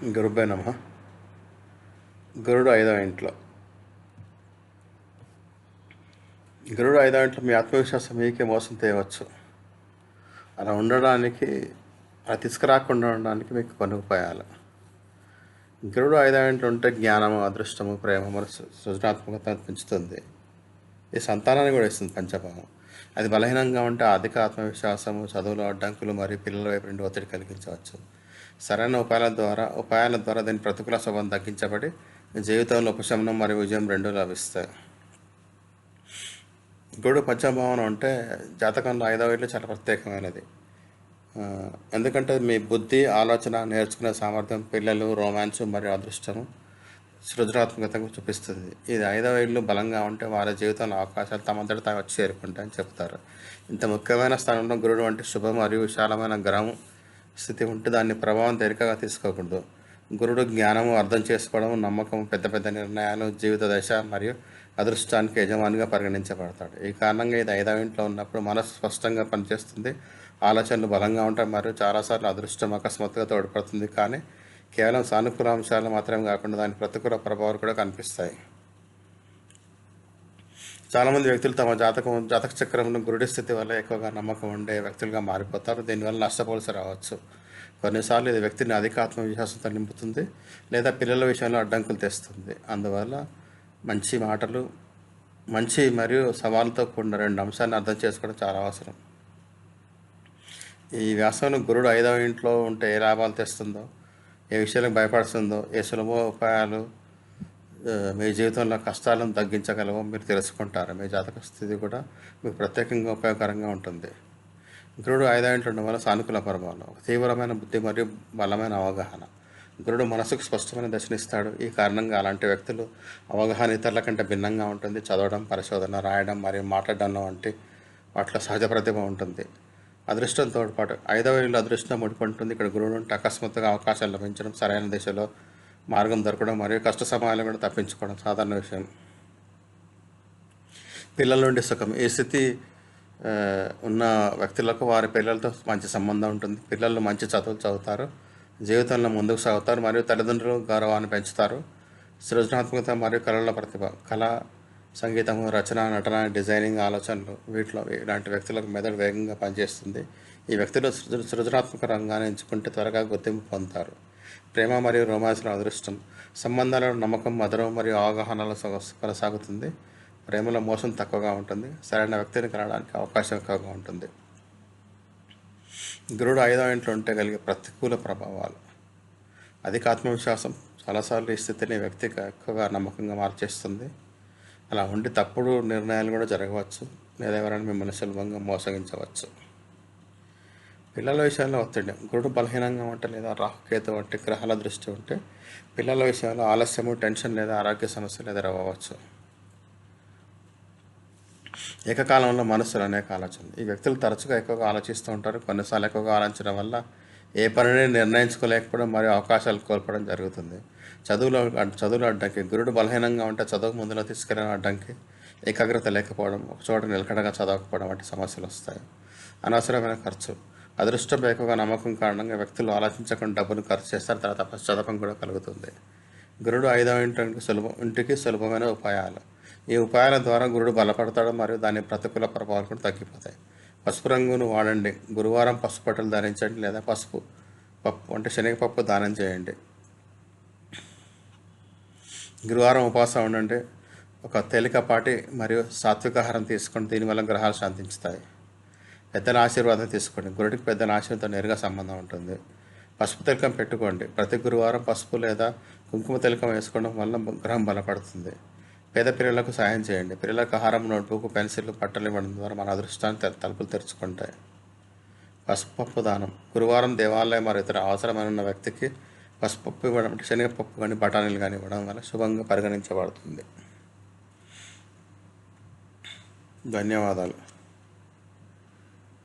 గురుభ్యో నమః. గురుడు ఐదవ ఇంట్లో. గురుడు ఐదవ ఇంట్లో మీ ఆత్మవిశ్వాసం మీకే మోసం తేవచ్చు. అలా ఉండడానికి, అలా తీసుకురాకుండా ఉండడానికి మీకు కొన్ని ఉపాయాలు. గురుడు ఐదవ ఇంట్లో ఉంటే జ్ఞానము, అదృష్టము, ప్రేమ, మనసు, సృజనాత్మకత పెంచుతుంది. ఈ సంతానాన్ని కూడా ఇస్తుంది పంచభావం. అది బలహీనంగా ఉంటే అధిక ఆత్మవిశ్వాసము, చదువులో అడ్డంకులు మరియు పిల్లల వైపు నుండి ఒత్తిడి కలిగించవచ్చు. సరైన ఉపాయాల ద్వారా దీని ప్రతికూల స్వభావం తగ్గించబడి జీవితంలో ఉపశమనం మరియు విజయం రెండూ లభిస్తాయి. గురుడు పంచభావన అంటే జాతకంలో ఐదవ ఇల్లు చాలా ప్రత్యేకమైనది. ఎందుకంటే మీ బుద్ధి, ఆలోచన, నేర్చుకునే సామర్థ్యం, పిల్లలు, రొమాన్స్ మరియు అదృష్టము, సృజనాత్మకతకు చూపిస్తుంది. ఇది ఐదవ ఇల్లు బలంగా ఉంటే వారి జీవితంలో అవకాశాలు తమంతట తాము వచ్చి చేరుకుంటాయని చెప్తారు. ఇంత ముఖ్యమైన స్థానంలో గురుడు వంటి శుభ మరియు విశాలమైన గ్రహం స్థితి ఉంటే దాన్ని ప్రభావం తేలికగా తీసుకోకూడదు. గురుడు జ్ఞానము, అర్థం చేసుకోవడం, నమ్మకం, పెద్ద పెద్ద నిర్ణయాలు, జీవిత దశ మరియు అదృష్టానికి యజమానిగా పరిగణించబడతాడు. ఈ కారణంగా ఇది ఐదవ ఇంట్లో ఉన్నప్పుడు మనసు స్పష్టంగా పనిచేస్తుంది, ఆలోచనలు బలంగా ఉంటాయి మరియు చాలాసార్లు అదృష్టం అకస్మాత్తుగా తోడ్పడుతుంది. కానీ కేవలం సానుకూల అంశాలు మాత్రమే కాకుండా దాని ప్రతికూల ప్రభావాలు కూడా కనిపిస్తాయి. చాలామంది వ్యక్తులు తమ జాతక చక్రంలో గురుడి స్థితి వల్ల ఎక్కువగా నమ్మకం ఉండే వ్యక్తులుగా మారిపోతారు. దీనివల్ల నష్టపోల్సి రావచ్చు. కొన్నిసార్లు ఇది వ్యక్తిని అధిక ఆత్మవిశ్వాసంతో నింపుతుంది లేదా పిల్లల విషయంలో అడ్డంకులు తెస్తుంది. అందువల్ల మంచి మరియు సవాలుతో కూడిన రెండు అంశాలను అర్థం చేసుకోవడం చాలా అవసరం. ఈ వ్యాసంలో గురుడు ఐదవ ఇంట్లో ఉంటే ఏ లాభాలు తెస్తుందో, ఏ విషయాలకు భయపడుతుందో, ఏ సులభ ఉపాయాలు మీ జీవితంలో కష్టాలను తగ్గించగలవో మీరు తెలుసుకుంటారు. మీ జాతక స్థితి కూడా మీకు ప్రత్యేకంగా ఉపయోగకరంగా ఉంటుంది. గురుడు ఐదవ ఇంట్లో ఉండడం వల్ల సానుకూల ప్రభావం, తీవ్రమైన బుద్ధి మరియు బలమైన అవగాహన. గురుడు మనసుకు స్పష్టమైన దశనిస్తాడు. ఈ కారణంగా అలాంటి వ్యక్తులు అవగాహన ఇతరుల కంటే భిన్నంగా ఉంటుంది. చదవడం, పరిశోధన, రాయడం మరియు మాట్లాడడం వంటి వాటిలో సహజ ప్రతిభ ఉంటుంది. అదృష్టం తోడ్పాటు. ఐదవ ఇల్లు అదృష్టం ముడిపడుతుంది. ఇక్కడ గురుడు ఉంటే అకస్మాత్తుగా అవకాశాలు లభించడం, సరైన దిశలో మార్గం దొరకడం మరియు కష్ట సమయాలను కూడా తప్పించుకోవడం సాధారణ విషయం. పిల్లల నుండి సుఖం. ఈ స్థితి ఉన్న వ్యక్తులకు వారి పిల్లలతో మంచి సంబంధం ఉంటుంది. పిల్లలు మంచి చదువులు చదువుతారు, జీవితంలో ముందుకు సాగుతారు మరియు తల్లిదండ్రులు గౌరవాన్ని పెంచుతారు. సృజనాత్మకత మరియు కళల ప్రతిభ, కళ, సంగీతము, రచన, నటన, డిజైనింగ్ ఆలోచనలు, ఇలాంటి వ్యక్తులకు మెదడు వేగంగా పనిచేస్తుంది. ఈ వ్యక్తులు సృజనాత్మక రంగాన్ని ఎంచుకుంటే త్వరగా గుర్తింపు పొందుతారు. ప్రేమ మరియు రొమాన్స్ల అదృష్టం. సంబంధాలలో నమ్మకం, మధురం మరియు అవగాహనలో కొనసాగుతుంది. ప్రేమలో మోసం తక్కువగా ఉంటుంది. సరైన వ్యక్తిని కలవడానికి అవకాశం ఎక్కువగా ఉంటుంది. గురుడు ఐదవ ఇంట్లో ఉంటే కలిగే ప్రతికూల ప్రభావాలు. అధిక ఆత్మవిశ్వాసం చాలాసార్లు ఈ స్థితిని వ్యక్తికి ఎక్కువగా నమ్మకంగా మార్చేస్తుంది. అలా ఉండి తప్పుడు నిర్ణయాలు కూడా జరగవచ్చు లేదా ఎవరైనా మిమ్మల్ని సులభంగా మోసగించవచ్చు. పిల్లల విషయంలో ఒత్తిడి. గురుడు బలహీనంగా ఉంటే లేదా రాహుకేతు వంటి గ్రహాల దృష్టి ఉంటే పిల్లల విషయంలో ఆలస్యము, టెన్షన్ లేదా ఆరోగ్య సమస్యలు ఎదురవ్వచ్చు. ఏకకాలంలో మనస్సులు అనేక ఆలోచనలు. ఈ వ్యక్తులు తరచుగా ఎక్కువగా ఆలోచిస్తూ ఉంటారు. కొన్నిసార్లు ఎక్కువగా ఆలోచించడం వల్ల ఏ పనిని నిర్ణయించుకోలేకపోవడం మరియు అవకాశాలు కోల్పోవడం జరుగుతుంది. చదువులో అడ్డంకి. గురుడు బలహీనంగా ఉంటే చదువు ముందులో తీసుకెళ్ళిన అడ్డంకి, ఏకాగ్రత లేకపోవడం, ఒకచోట నిలకడగా చదవకపోవడం వంటి సమస్యలు వస్తాయి. అనవసరమైన ఖర్చు. అదృష్టం ఎక్కువగా నమ్మకం కారణంగా వ్యక్తులు ఆలోచించకుండా డబ్బును ఖర్చు చేస్తారు. తర్వాత పశ్చాత్తాపం కూడా కలుగుతుంది. గురుడు ఐదవ ఇంటికి సులభమైన ఉపాయాలు. ఈ ఉపాయాల ద్వారా గురుడు బలపడతాడు మరియు దాని ప్రతికూల ప్రభావాలు కూడా తగ్గిపోతాయి. పసుపు రంగును వాడండి. గురువారం పసుపు బట్టలు ధరించండి లేదా పసుపు పప్పు అంటే శనగపప్పు దానం చేయండి. గురువారం ఉపవాసం ఉండండి. ఒక తేలికపాటి మరియు సాత్వికాహారం తీసుకోండి. దీనివల్ల గ్రహాలు శాంతించుతాయి. పెద్దల ఆశీర్వాదం తీసుకోండి. గురుడికి పెద్దల ఆశీర్వాదంతో నేరుగా సంబంధం ఉంటుంది. పసుపు తిలకం పెట్టుకోండి. ప్రతి గురువారం పసుపు లేదా కుంకుమ తిలకం వేసుకోవడం వల్ల గ్రహం బలపడుతుంది. పేద పిల్లలకు సాయం చేయండి. పిల్లలకు ఆహారం, నోట్బుక్, పెన్సిల్, బట్టలు ఇవ్వడం ద్వారా మన అదృష్టాన్ని తలుపులు తెరుచుకుంటాయి. పసుపు పప్పు దానం. గురువారం దేవాలయం మరియు ఇతర అవసరమైన వ్యక్తికి పసుపు పప్పు ఇవ్వడం, శనగపప్పు కానీ బఠానీలు కానీ ఇవ్వడం వల్ల శుభంగా పరిగణించబడుతుంది. ధన్యవాదాలు.